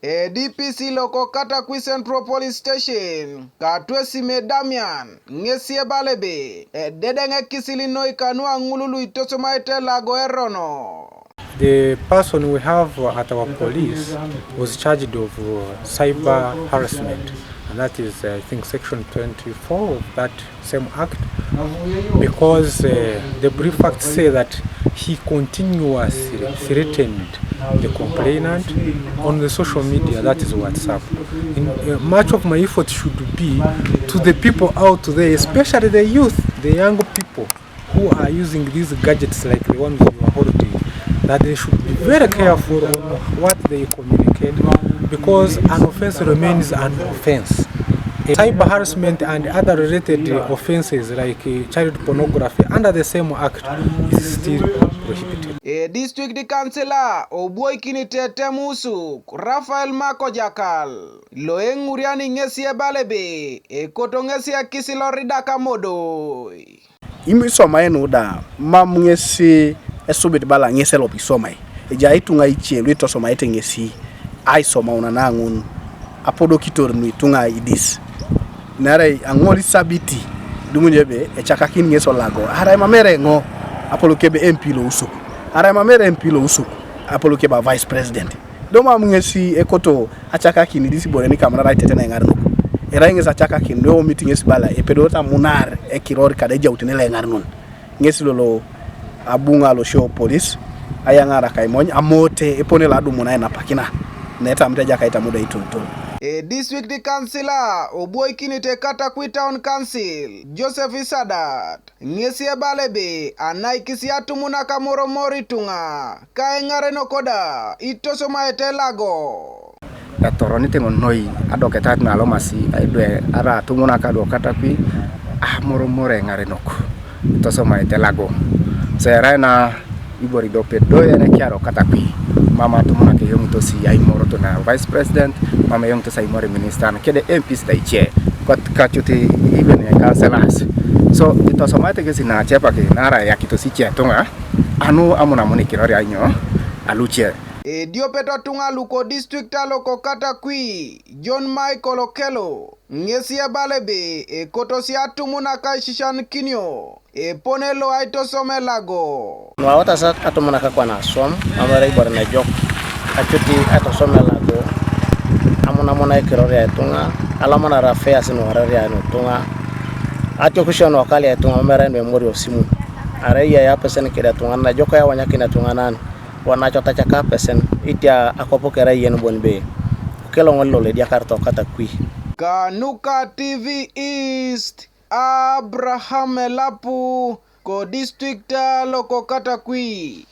DPC loko Katakwi Central Police Station Katwesi Medamian Ngesie Balebe Dedenge Kisili noi Kanu angululu itosomaite Lago Erono. The person we have at our police was charged of cyber harassment, and that is, I think, section 24 of that same act, because the brief facts say that he continuously threatened the complainant on the social media, that is WhatsApp. Much of my effort should be to the people out there, especially the youth, the young people who are using these gadgets like the ones you are holding, that they should be very careful on what they communicate, because an offense remains an offense. Cyber harassment and other related offenses like child pornography under the same act is still prohibited. District Councillor Oboikini Temusu Rafael Mako Jakal Loenguriani Ngesie Balebe Kotongesia Kisilorida Kamodo Imi soma enoda mamngesi esubit bala ngese lopi somai eja itunga ichie lwito soma ite ngesi ai soma unanangun apodo kitornu itunga idis nare angoli sabiti dumunjebe echakakin ngeso lago harai mamere ngo apolo kebe MP lo usuku harai mamere MP lo usuku apolo keba vice president do mamngesi ekoto achakakin disi boreni kamera right tete na Engarenok era ngesa achakakin no meeting esbala epedota munar ekirori kadeja utenele Engarenok ngesi lolo abunga lo show police ayangara kaimony amote epone la dumuna na pakina neta mteja kaita muda ituto. District Councillor Oboikini Katakwi Town Council Joseph Isadat Ngesie Balebe anaikisia tumuna Amoromor tunga ka Engarenok koda itosomaite Lago Toronite ngonoi adoketat na alomasi aidwe ara tumuna kado Katakwi Amoromor Engarenok itosomaite Lago serena ibori dope doya na kiaro Katakwi mama tumuna ke yong to si ay moroto na vice president mama yong to sa imore minister na kede MPs dai che kot kachuti even councillors so itosomate ke sina chepa ke nara ya kito si che tonga anu amuna moni kirori anyo aluche Ediope tunga luko district loko Katakwi John Michael Okelo Ngesie Balebe kotosia tumuna ka shishan kinyo ponelo aitosome Lago Nwawata sa atumuna ka kwa na som amara ibor na jok achuti atosome Lago amuna mona ikirori aitunga alamana rafea sino harari aitunga achokushon wakali aitunga amara memory osimu areya ya pesen kida tunga na joko ya wanyakina tunga nan wanachota chaka pesen itia akopokera yen bonbe Okelo ngolo le dia karto Katakwi Kanuka TV East Abraham Lapu ko district loko Katakwi.